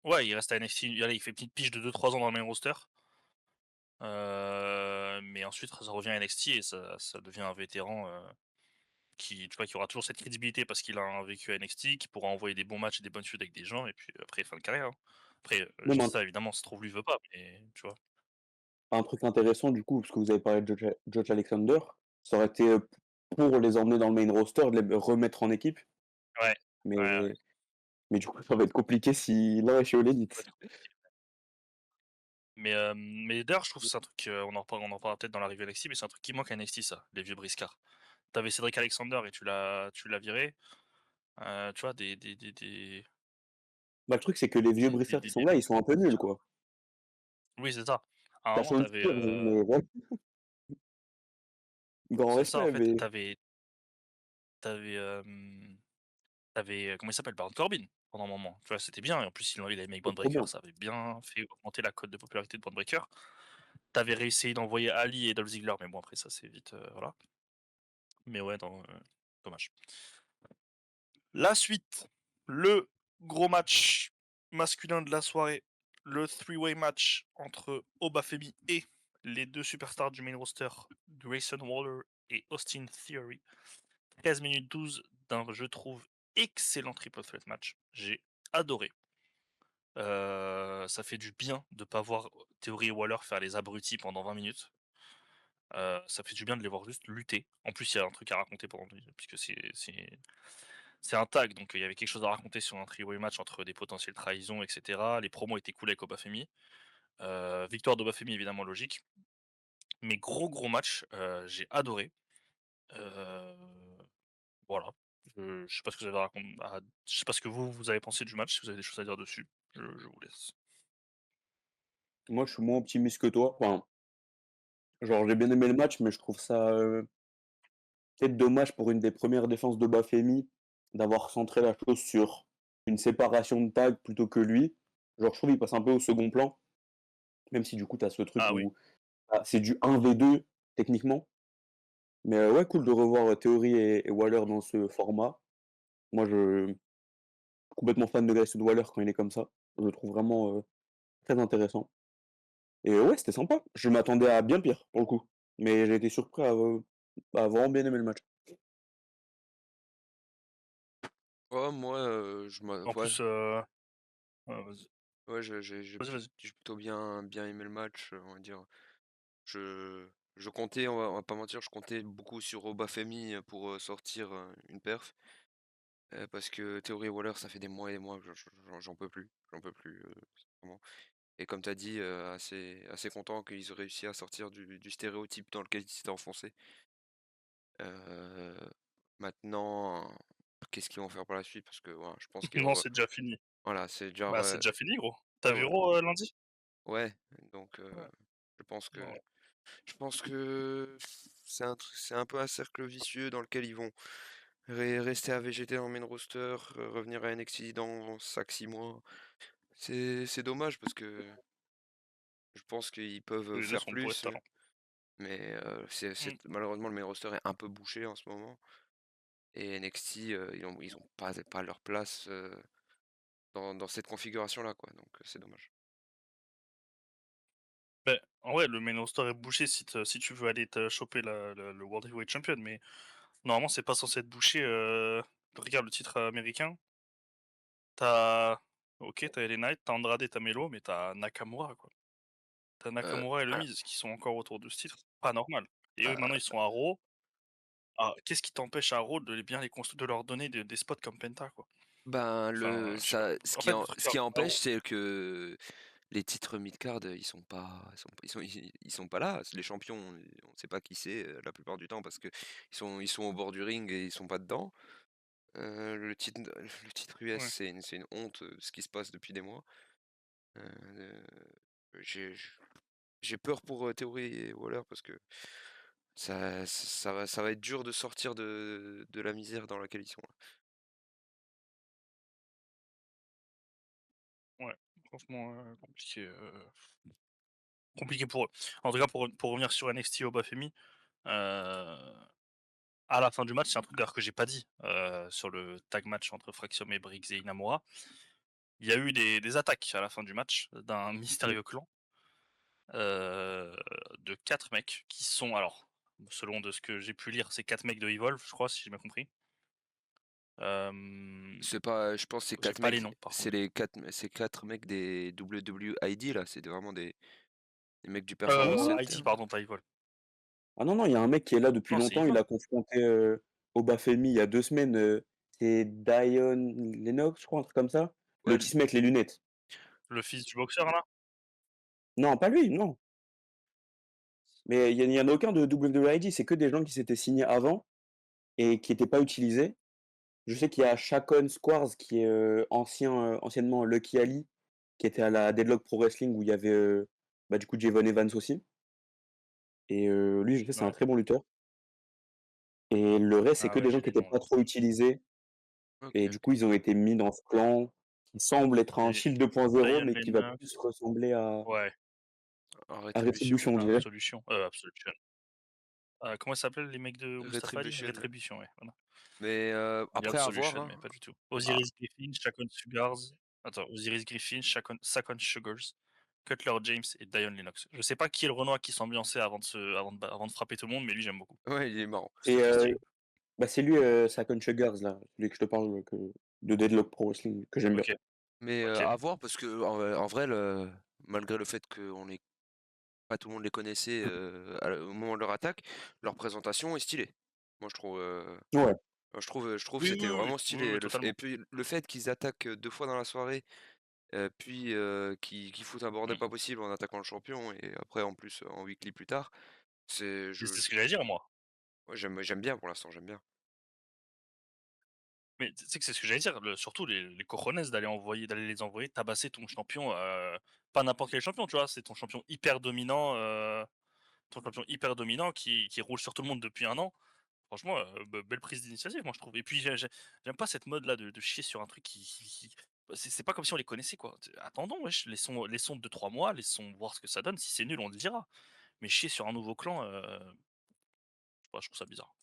ouais, il reste à NXT, allez, il fait une petite pige de 2 3 ans dans le main roster, mais ensuite ça revient à NXT et ça devient un vétéran, qui, tu vois, qui aura toujours cette crédibilité parce qu'il a un vécu à NXT, qui pourra envoyer des bons matchs et des bonnes feuds avec des gens et puis après fin de carrière, hein. Après, je Même dis ça évidemment, ça se trouve lui veut pas, mais tu vois? un truc intéressant du coup, parce que vous avez parlé de Josh Alexander, ça aurait été, pour les emmener dans le main roster, de les remettre en équipe, Ouais, ouais, ouais, mais mais du coup, ça va être compliqué si l'un est chez All ça va Elite. être compliqué. Mais d'ailleurs, je trouve que c'est un truc, on en parlera peut-être dans l'arrivée NXT, mais c'est un truc qui manque à NXT ça, les vieux briscards. Tu avais Cedric Alexander et tu l'as viré, tu vois? Bah, le truc, c'est que les vieux briscards qui sont là, ils sont un peu nuls, quoi. Oui, c'est ça. À un Tu moment, Sean t'avais, Spears, mais ouais, grand c'est ça en respect, fait, mais t'avais comment il s'appelle? Baron Corbin, pendant un moment. Tu vois, c'était bien et en plus, il avait mis c'est Bron trop Breakker, bien. ça avait bien fait augmenter la cote de popularité de Bron Breakker. Tu avais réussi d'envoyer Ali et Dolph Ziggler, mais bon, après ça, c'est vite, voilà. Mais ouais, non, dommage. La suite, le gros match masculin de la soirée, le three-way match entre Obafemi et les 2 superstars du main roster, Grayson Waller et Austin Theory. 13 minutes 12 d'un, je trouve, excellent triple threat match. J'ai adoré. Ça fait du bien de pas voir Theory et Waller faire les abrutis pendant 20 minutes. Ça fait du bien de les voir juste lutter. En plus, il y a un truc à raconter pendant puisque c'est un tag, donc il y avait quelque chose à raconter sur un three-way match entre des potentielles trahisons, et cetera. Les promos étaient cool avec Obafemi. Victoire d'Obafemi, évidemment logique. Mais gros, gros match, j'ai adoré. Heu, voilà. Je sais pas ce que vous avez je sais pas ce que vous avez pensé du match, si vous avez des choses à dire dessus. Je vous laisse. Moi, je suis moins optimiste que toi. Enfin, genre, j'ai bien aimé le match, mais je trouve ça, peut-être dommage pour une des premières défenses de Bafemi, d'avoir centré la chose sur une séparation de tag plutôt que lui. Genre, je trouve qu'il passe un peu au second plan, même si du coup, tu as ce truc Ah oui. où, bah, c'est du 1v2 techniquement. Mais ouais, cool de revoir, Theory et Waller dans ce format. Moi, je suis complètement fan de Grayson Waller quand il est comme ça. Je le trouve vraiment, très intéressant et ouais, c'était sympa. Je m'attendais à bien pire, pour le coup, mais j'ai été surpris à vraiment bien aimer le match. Ouais, moi, En ouais, plus, vas-y, ouais, j'ai vas-y. j'ai plutôt bien aimé le match, on va dire. Je comptais, on va pas mentir, je comptais beaucoup sur Obafemi, pour, sortir, une perf, parce que Theory Waller, ça fait des mois et des mois que j'en peux plus, vraiment. Et comme tu as dit, assez content qu'ils aient réussi à sortir du stéréotype dans lequel ils s'étaient enfoncés. Heu, Maintenant, qu'est-ce qu'ils vont faire par la suite? Parce que voilà, je pense Non, c'est déjà fini. voilà, c'est genre, Bah, c'est déjà fini, gros. Tu ouais, vu Raw, lundi? ouais, donc Ouais. je pense que Ouais. je pense que c'est un peu un cercle vicieux dans lequel ils vont rester à végéter dans le main roster, revenir à NXT dans 5-6 mois. C'est dommage parce que je pense qu'ils peuvent Les 2 faire sont bourrés de plus, talent. mais Mmh. malheureusement le main roster est un peu bouché en ce moment. Et NXT, ils ont pas leur place dans cette configuration-là, quoi. Donc c'est dommage. Beh, en vrai, le main roster est bouché si tu veux aller te choper le World Heavyweight Champion, mais normalement, c'est pas censé être bouché. Regarde le titre américain. T'as ok, t'as LA Knight, t'as Andrade, t'as Melo, mais t'as Nakamura, quoi. T'as Euh, Nakamura et le Miz qui sont encore autour de ce titre. Pas normal. Et eux, maintenant, bah, ils sont à Raw. Ah, qu'est-ce qui t'empêche à Raw de bien les construire, de leur donner des spots comme Penta, quoi? ben Enfin, je sais pas. ce En fait, ce qui regarde, à empêche, Raw. c'est que les titres mid-card, ils sont pas là. Les champions, on sait pas qui c'est la plupart du temps parce que ils sont au bord du ring et ils sont pas dedans. Le titre US, Ouais, c'est une honte ce qui se passe depuis des mois. Euh, j'ai j'ai peur pour Theory et Waller parce que ça va être dur de sortir de la misère dans laquelle ils sont là. ouais. Franchement, compliqué pour eux. En tout cas, pour revenir sur NXT au Bafemi, à la fin du match, c'est un truc d'ailleurs que j'ai pas dit, sur le tag match entre Fraxium et Briggs et Inamura. Il y a eu des attaques à la fin du match d'un Mmh. mystérieux clan, heu, de 4 mecs qui sont alors, selon de ce que j'ai pu lire, c'est 4 mecs de Evolve, je crois, si j'ai bien compris. Hem, C'est pas, je pense que c'est j'ai quatre pas les mecs, noms par contre. c'est quatre mecs des WWID là, c'est vraiment des mecs du Ah non, Performance non. IT Center. pardon, pas Evolve. Ah non, non, il y a un mec qui est là depuis Non, c'est longtemps, il Evolve. a confronté, Obafemi il y a 2 semaines, c'est Dion Lennox, je crois, un truc comme ça? Ouais, Le petit avec les lunettes. Le fils du boxeur là? Non, pas lui, non. Mais il y en a aucun de WWID, c'est que des gens qui s'étaient signés avant et qui étaient pas utilisés. Je sais qu'il y a Shakon Squares qui est, anciennement Lucky Ali, qui était à la Deadlock Pro Wrestling où il y avait, bah, du coup, Javon Evans aussi et lui, je sais, c'est un Ouais. très bon lutteur et le reste, c'est Ah que ouais, des gens j'ai qui les étaient noms pas là. trop utilisés ok, et du coup, ok. ils ont été mis dans ce clan qui semble être un J'ai Shield 2.0 Diane mais qui va Lennox. plus ressembler ouais, En à rétribution. Retribution, on dirait. Absolution, Absolution. Comment ils s'appellent les mecs de Mustafa Ali? Rétribution. Rétribution, ouais, voilà. Mais On dit après à voir, Absolution, hein. mais pas du tout. Ah, Osiris Griffin, Shakon Sugars. Attends, Osiris Griffin, Sakon Sugars, Cutler James et Dion Lennox. Je sais pas qui est le Renoir qui s'ambiançait avant de frapper tout le monde, mais lui j'aime beaucoup. ouais, il est marrant. C'est Et très stylé. bah, c'est lui, Sakon Sugars là, celui que je te parle, de Deadlock Pro Wrestling, que j'aime bien. OK, Mais OK. à voir parce que en vrai, malgré le fait qu'on est pas tout le monde les connaissait au moment de leur attaque, leur présentation est stylée. Moi Ouais. je trouve que Oui, oui, c'était oui, oui, vraiment oui, stylé. oui, Et totalement. puis le fait qu'ils attaquent 2 fois dans la soirée, puis qu'ils foutent un bordel pas Mmh. possible en attaquant le champion et après en plus en weekly plus tard, c'est Mais c'est ce que j'allais dire moi. ouais, j'aime bien pour l'instant, j'aime bien. Mais tu sais que c'est ce que j'allais dire, surtout les cojones d'aller les envoyer tabasser ton champion, pas n'importe quel champion, tu vois? C'est ton champion hyper dominant qui roule sur tout le monde depuis un an. Franchement, belle prise d'initiative, moi, je trouve. Et puis, j'aime pas cette mode-là de chier sur un truc c'est pas comme si on les connaissait, quoi. Attendons, wesh, laissons 2-3 mois, laissons voir ce que ça donne. Si c'est nul, on le dira. Mais chier sur un nouveau clan, je sais pas, je trouve ça bizarre.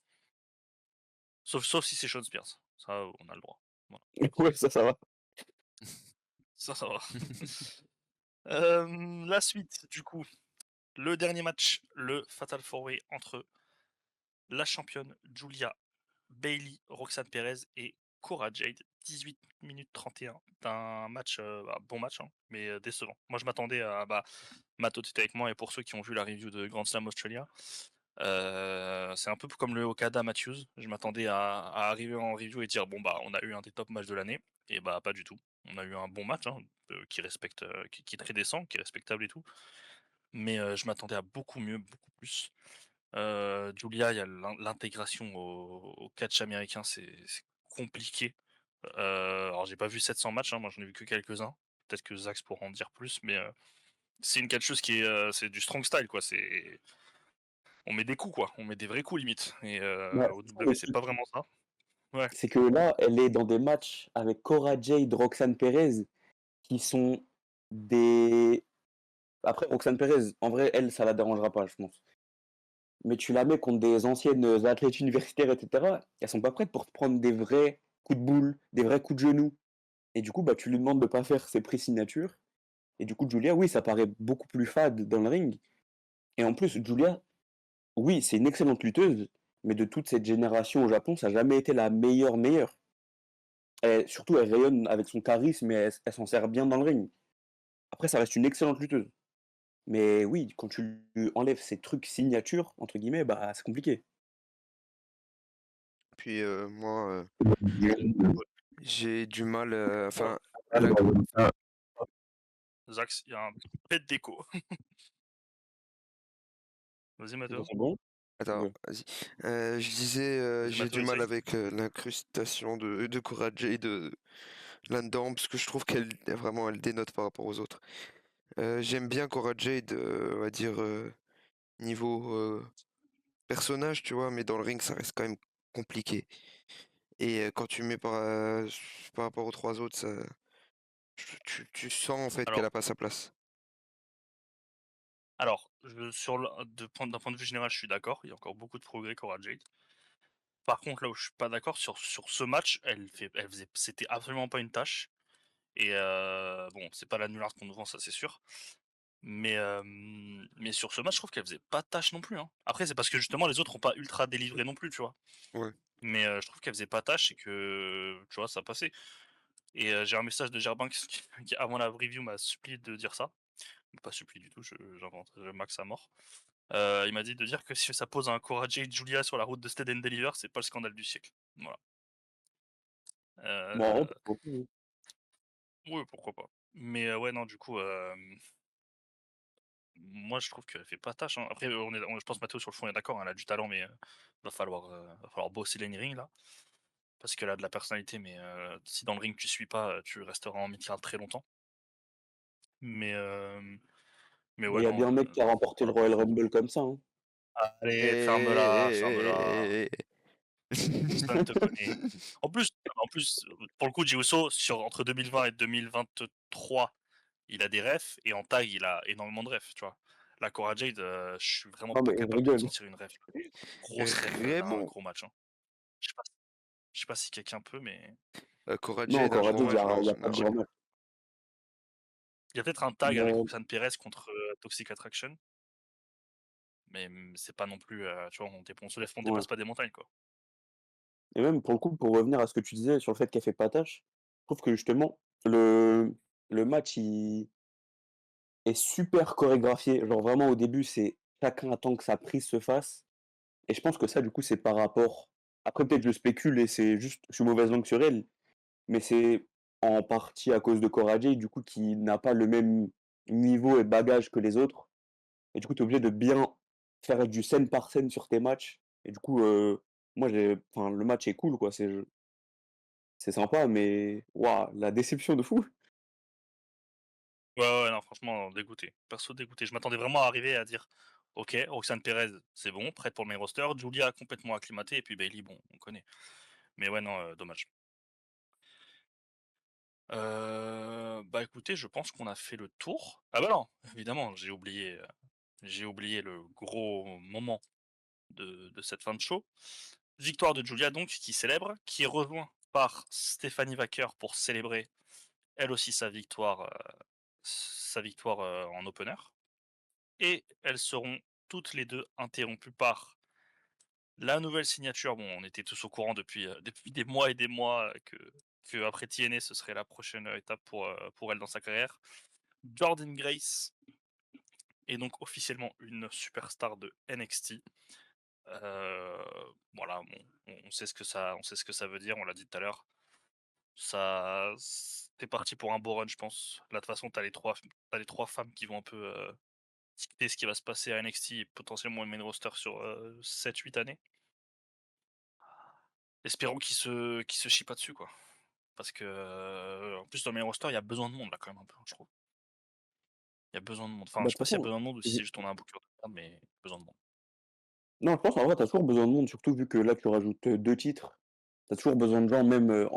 Sauf si c'est Shawn Spears. Ça, on a le droit. Voilà. Ouais, ça va. Ça va. La suite, du coup, le dernier match, le Fatal 4-Way entre la championne Julia, Bayley, Roxane Perez et Cora Jade. 18 minutes 31 d'un match, bon match, hein, mais décevant. Moi, je m'attendais à. Bah, Matt, était avec moi, et pour ceux qui ont vu la review de Grand Slam Australia, c'est un peu comme le Okada Matthews. Je m'attendais à arriver en review et dire bon, bah, on a eu un des top matchs de l'année, et bah, pas du tout. On a eu un bon match, hein, qui respecte, qui est très décent, qui est respectable et tout. Mais je m'attendais à beaucoup mieux, beaucoup plus. Julia, il y a l'intégration au catch américain, c'est compliqué. Alors j'ai pas vu 700 matchs, hein, moi j'en ai vu que quelques-uns. Peut-être que Zax pourra en dire plus, mais c'est une catcheuse c'est du strong style, quoi. On met des coups, quoi. On met des vrais coups limite. Et Ouais, au c'est ça W, le c'est truc. pas vraiment ça. Ouais. C'est que là, elle est dans des matchs avec Cora Jade, Roxane Perez, qui sont des après Roxane Perez, en vrai, elle, ça la dérangera pas, je pense. mais tu la mets contre des anciennes, athlètes universitaires et cetera, elles sont pas prêtes pour te prendre des vrais coups de boule, des vrais coups de genou et du coup, bah, tu lui demandes de pas faire ses prises signature et du coup, Julia, oui, ça paraît beaucoup plus fade dans le ring et en plus, Julia, oui, c'est une excellente lutteuse, mais de toute cette génération au Japon, ça a jamais été la meilleure, meilleure. Surtout, elle rayonne avec son charisme et elle s'en sert bien dans le ring. Après, ça reste une excellente lutteuse. Mais oui, quand tu lui enlèves ces trucs «signature» entre guillemets, bah, c'est compliqué. Puis moi, Ouais. j'ai du mal, Ouais. enfin, la Zax, il y a un pet d'écho. Vas-y, Là, Mathéo. c'est bon? attends, OK. vas-y. Je disais, Vas-y, j'ai Mathéo, du mal essaye. avec, l'incrustation de Cora Jade, là-dedans, parce que je trouve qu'elle vraiment, elle dénote par rapport aux autres. J'aime bien Cora Jade, on va dire, niveau, personnage, tu vois? Mais dans le ring, ça reste quand même compliqué et quand tu mets par rapport aux 3 autres, ça tu sens, en fait, qu'elle Alors, a pas sa place. d'un point de vue général, je suis d'accord. Il y a encore beaucoup de progrès Cora Jade. Par contre, là où je suis pas d'accord, sur ce match, c'était absolument pas une tâche. Et bon, c'est pas la nullard qu'on nous vend, ça c'est sûr. Mais sur ce match, je trouve qu'elle faisait pas tâche non plus, hein. Après, c'est parce que justement les autres ont pas ultra délivré non plus, tu vois. Ouais. Mais je trouve qu'elle faisait pas tâche et que, tu vois, ça passait. Et j'ai un message de Gerbin qui avant la review, m'a supplié de dire ça. Pas supplié du tout, j'invente, je max à mort. Il m'a dit de dire que si ça pose un Cora Jade Julia sur la route de Stead and Deliver, c'est pas le scandale du siècle. Voilà. Bah, en vrai, Heu, pourquoi pas, hein. ouais, pourquoi pas. Mais ouais, non, du coup, moi je trouve qu'elle fait pas tâche, hein. Après, je pense Mathéo sur le fond est d'accord, hein, elle a du talent, mais va falloir bosser l'in-ring là. Parce qu'elle a de la personnalité, mais si dans le ring tu suis pas, tu resteras en mid-card très longtemps. Mais Mais ouais, il y a non, bien un mec qui a remporté le voilà. Royal Rumble comme ça, hein. Allez, ferme-la, ferme-la. Eh Personne te connaît. En plus, pour le coup, Jey Uso entre 2020 et 2023, il a des refs et en tag, il a énormément de refs, tu vois? La Cora Jade, je suis vraiment Non, pas mais je capable de te rigole. sortir une ref. Grosse ref, d'un Raymond! gros match, hein. Je sais pas je sais pas si quelqu'un peut, mais Cora Non, Jade, un encore à gros dire, match, non, il y a pas non, de ouais. grand match. il y a peut-être un tag avec Mais Roxanne Perez contre, Toxic Attraction, mais c'est pas non plus, tu vois, on ouais déplace pas des montagnes, quoi. et même pour le coup, pour revenir à ce que tu disais sur le fait qu'elle fait pas tâche, je trouve que justement le le match, il est super chorégraphié. Genre vraiment au début, c'est chacun attend que sa prise se fasse et je pense que ça, du coup, c'est par rapport après peut-être je spécule et c'est juste je suis mauvaise langue sur elle, mais c'est en partie à cause de Cora Jade, du coup, qui n'a pas le même niveau et bagage que les autres et du coup, tu es obligé de bien faire du scène par scène sur tes matchs et du coup, moi j'ai enfin le match est cool quoi, c'est sympa mais waouh, la déception de fou! Ouais, ouais, non, franchement, dégoûté. Perso dégoûté. Je m'attendais vraiment à arriver à dire: «OK, Roxane Perez, c'est bon, prête pour le main roster. Julia complètement acclimatée et puis Bayley, bon, on connaît». Mais ouais, non, dommage. Bah, écoutez, je pense qu'on a fait le tour. Ah bah non, évidemment, j'ai oublié le gros moment de cette fin de show. Victoire de Julia donc, qui célèbre, qui est rejoint par Stephanie Wacker pour célébrer elle aussi sa victoire, en opener. Et elles seront toutes les 2 interrompues par la nouvelle signature. Bon, on était tous au courant depuis, depuis des mois et des mois, qu'après TNA, ce serait la prochaine, étape pour elle dans sa carrière. Jordynne Grace est donc officiellement une superstar de NXT. Heu, voilà, bon, on sait ce que ça veut dire, on l'a dit tout à l'heure. Ça c'est parti pour un beau run, je pense. Là, de toute façon, t'as les 3 femmes qui vont un peu, dicter ce qui va se passer à NXT et potentiellement le main roster sur, 7-8 années. Espérons qu'ils se chient pas dessus, quoi. Parce que, en plus dans le main roster, il y a besoin de monde là quand même un peu, je trouve. Il y a besoin de monde. Enfin, Bah, je de sais toute pas s'il y a façon, besoin de monde ou si je c'est juste on a un booker de merde, mais besoin de monde. non, je pense en vrai, tu as toujours besoin de monde, surtout vu que là, tu rajoutes, 2 titres. Tu as toujours besoin de gens même,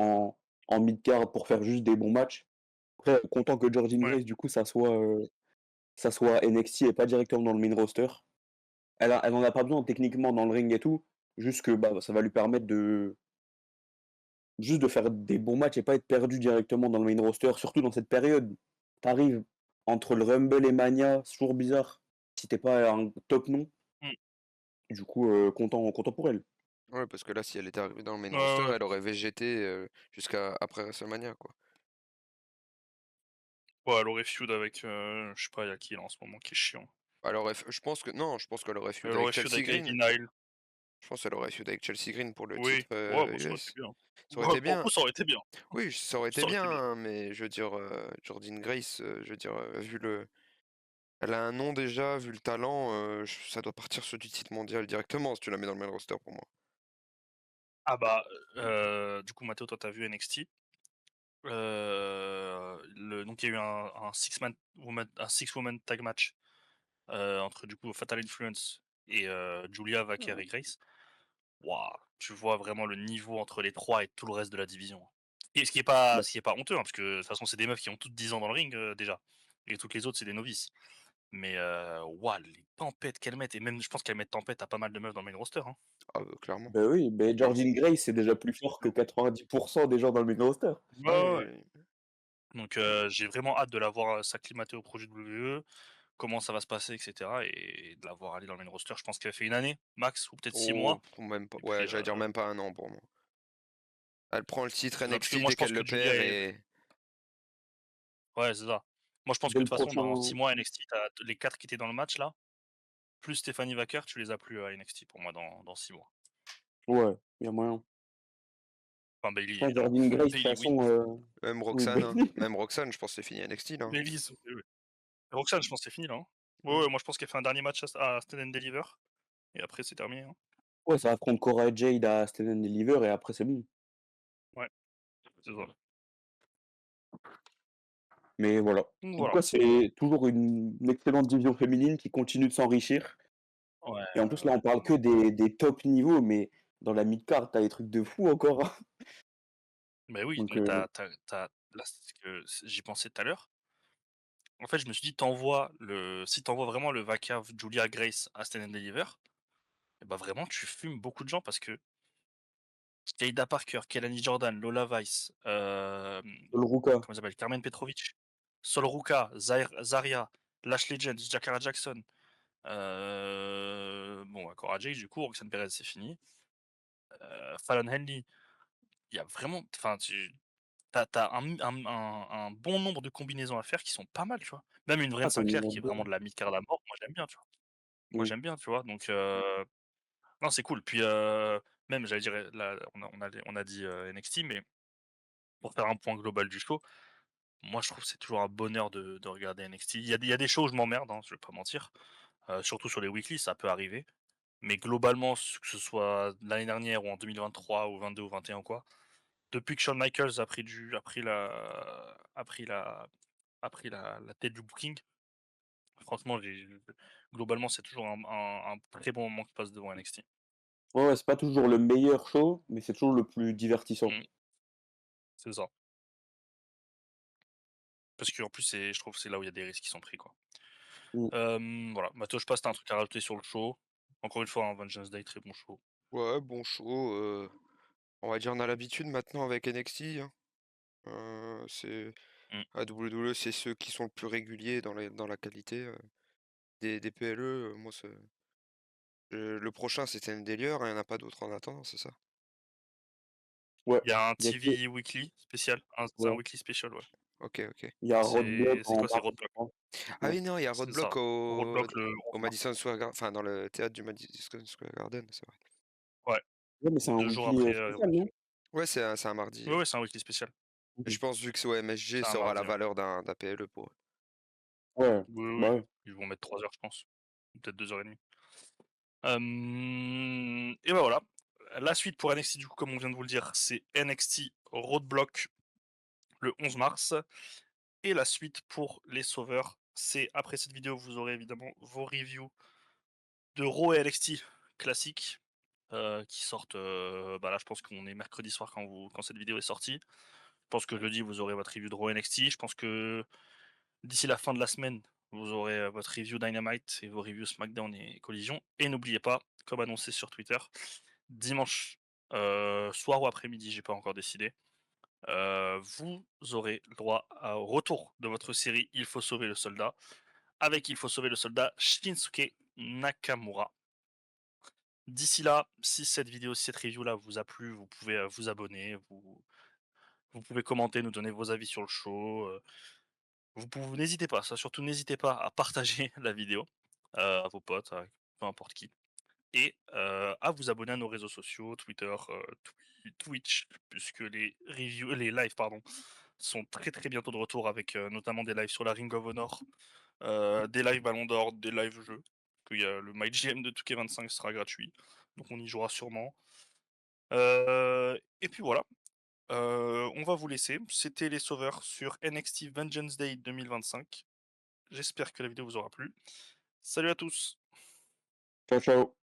en mid-card pour faire juste des bons matchs. Après, content que Jordynne Ouais. Grace, du coup, ça soit NXT et pas directement dans le main roster. elle en a pas besoin techniquement dans le ring et tout, juste que, bah, ça va lui permettre juste de faire des bons matchs et pas être perdu directement dans le main roster, surtout dans cette période. Tu entre le Rumble et Mania, c'est toujours bizarre, si tu pas un top nom. Mmh. Du coup, content pour elle. Ouais, parce que là, si elle était arrivée dans le main Ouais, roster, ouais. elle aurait végété jusqu'à après WrestleMania, quoi. Ouais, elle aurait feud avec, je sais pas, il y a qui là en ce moment qui est chiant? Je pense que non, je pense qu'elle aurait feud Elle avec aurait feud Chelsea avec Ivy Green. Nile. Je pense qu'elle aurait feud avec Chelsea Green pour le Oui. titre Ouais, bon, ça aurait été US. bien. Ça aurait Ouais, été pour le bien. coup, ça aurait été bien. Oui, ça aurait été Ça aurait bien, été bien. hein, mais je veux dire, Jordynne Grace, je veux dire, elle a un nom déjà, vu le talent, ça doit partir sur du titre mondial directement si tu la mets dans le main roster pour moi. Ah bah, du coup, Mathéo, toi, tu as vu NXT. Donc il y a eu un six woman tag match, entre du coup Fatal Influence et Julia, Vaquer et Grace. Waouh! Tu vois vraiment le niveau entre les 3 et tout le reste de la division, hein. Et Bah, ce qui est pas honteux, hein, parce que de toute façon, c'est des meufs qui ont toutes 10 ans dans le ring, déjà. Et toutes les autres, c'est des novices. Mais waouh, les tempêtes qu'elles mettent, et même je pense qu'elles mettent tempête à pas mal de meufs dans le main roster, hein. Ah, clairement. bah, oui, beh, Clairement. Jordynne Grace, c'est déjà plus fort que 90 des gens dans le main roster. Ouais, Ah ouais, ouais. oui, oui. Donc j'ai vraiment hâte de la voir, s'acclimater au projet WWE, comment ça va se passer et cetera, et de la voir aller dans le main roster. Je pense qu'elle fait une année max ou peut-être 6 Oh, mois, pour même pas, et ouais, puis, j'allais dire même pas un an pour moi. Elle prend le titre c'est ça. Parce que NXT moi dès je pense qu'elle que le Julia perd est et ouais, c'est ça. Moi je pense Dès que de le toute façon dans prochain 6 mois NXT, tu les 4 qui étaient dans le match là, plus Stephanie Wacker, tu les as plus à NXT pour moi dans 6 mois. ouais, il y a moyen. Enfin Je Bayley pense évidemment. Jordynne Grace, de toute Bayley oui, façon, même oui, Roxanne, hein. Bayley. Même Roxanne, je pense que c'est fini NXT là, hein. Bayley, oui, oui. Roxanne, je pense que c'est fini là, hein. Ouais, Ouais. ouais, moi je pense qu'elle fait un dernier match à Stand and Deliver, et après c'est terminé, hein. Ouais, ça affronte Cora Jade à Stand and Deliver et après c'est bon. Ouais, c'est ça. Mais voilà. Donc En tout voilà. cas, c'est toujours une excellente division féminine qui continue de s'enrichir. Ouais, Et en ouais, plus, là, ouais, on parle que clairement. des top niveaux, mais dans la mid-card, tu des trucs de fou encore, hein. Mais oui, Donc mais t'as là, c'est que j'y pensais tout à l'heure. En fait, je me suis dit: si t'envoies vraiment le Vacav Julia Grace à Stand and Deliver, et bah, vraiment tu fumes beaucoup de gens parce que Jada Parker, Kelani Jordan, Lola Vice, le Ruka. comment elle s'appelle? Carmen Petrovic, Sol Ruka, Zarya, Lash Legends, Jakara Jackson, bon, bah, Cora Jade du coup, Roxanne Perez c'est fini, Fallon Henley, il y a vraiment enfin tu as un bon nombre de combinaisons à faire qui sont pas mal, tu vois? Même une Vraine Ah, t'en Sinclair as qui est vraiment deux. de la mid-card à mort, moi j'aime bien, tu vois? Moi Mmh. j'aime bien, tu vois? Donc non, c'est cool. Puis, même j'allais dire, là, on a dit, NXT, mais pour faire un point global du show, moi je trouve que c'est toujours un bonheur de regarder NXT. Il y a des shows où je m'emmerde, hein, je vais pas mentir, surtout sur les weekly, ça peut arriver. Mais globalement, que ce soit l'année dernière ou en 2023 ou 22 ou 21 ou quoi, depuis que Shawn Michaels a pris la tête du booking, franchement, globalement, c'est toujours un très bon moment qui passe devant NXT. Ouais, ouais, c'est pas toujours le meilleur show, mais c'est toujours le plus divertissant. Mmh, c'est ça. Parce qu'en plus, je trouve que c'est là où il y a des risques qui sont pris, quoi. Mmh. Voilà. Matteo, je passe, tu un truc à rajouter sur le show? Encore une fois, hein, Vengeance Day, très bon show. Ouais, bon show, on va dire on a l'habitude maintenant avec NXT, hein. C'est Mmh. à WWE, c'est ceux qui sont le plus réguliers dans la qualité, des PLE, moi le prochain c'était Endelier, hein, il y en a pas d'autres en attendant, c'est ça? Ouais, Il y a un il y a que TV Weekly spécial, c'est un ouais, weekly special, ouais. OK, OK. il y a Roadblock C'est en quoi? C'est mars, je Roadblock. crois. Ah Ouais. oui, non, il y a C'est ça. Roadblock Roadblock le au 11 mars. Madison Square Gar enfin dans le théâtre du Madison Square Garden, c'est vrai. Ouais, Ouais, mais c'est un 2 jours weekly, après, spécial, Évolution. non? Ouais, c'est un mardi, Ouais, ouais, c'est un weekly spécial. et je OK. pense vu que c'est au MSG, C'est un ça aura la mardi, ouais. valeur d'un PLE pour eux. Ouais, Oui, oui, bah, oui. ouais. Ils vont mettre 3 heures, je pense. Ou peut-être 2h30. Et bah, voilà. La suite pour NXT, du coup, comme on vient de vous le dire, c'est NXT Roadblock le 11 mars. Et la suite pour les sauveurs, c'est après cette vidéo, vous aurez évidemment vos reviews de Raw et NXT classiques, qui sortent, bah là, je pense qu'on est mercredi soir quand cette vidéo est sortie. Je pense que jeudi, vous aurez votre review de Raw NXT. Je pense que d'ici la fin de la semaine, vous aurez votre review Dynamite et vos reviews SmackDown et Collision. Et n'oubliez pas, comme annoncé sur Twitter, dimanche soir ou après-midi, j'ai pas encore décidé, vous aurez le droit au retour de votre série Il faut sauver le soldat, avec Il faut sauver le soldat Shinsuke Nakamura. D'ici là, si cette vidéo, si cette review-là vous a plu, vous pouvez vous abonner, vous pouvez commenter, nous donner vos avis sur le show. N'hésitez pas, ça surtout n'hésitez pas à partager la vidéo à vos potes, à peu importe qui. Et à vous abonner à nos réseaux sociaux, Twitter, Twitch, puisque les lives, pardon, sont très très bientôt de retour avec notamment des lives sur la Ring of Honor, des lives Ballon d'Or, des lives jeux. Il y a le MyGM de 2K25 sera gratuit, donc on y jouera sûrement. Et puis voilà, on va vous laisser. C'était les sauveurs sur NXT Vengeance Day 2025. J'espère que la vidéo vous aura plu. Salut à tous! Ciao, ciao.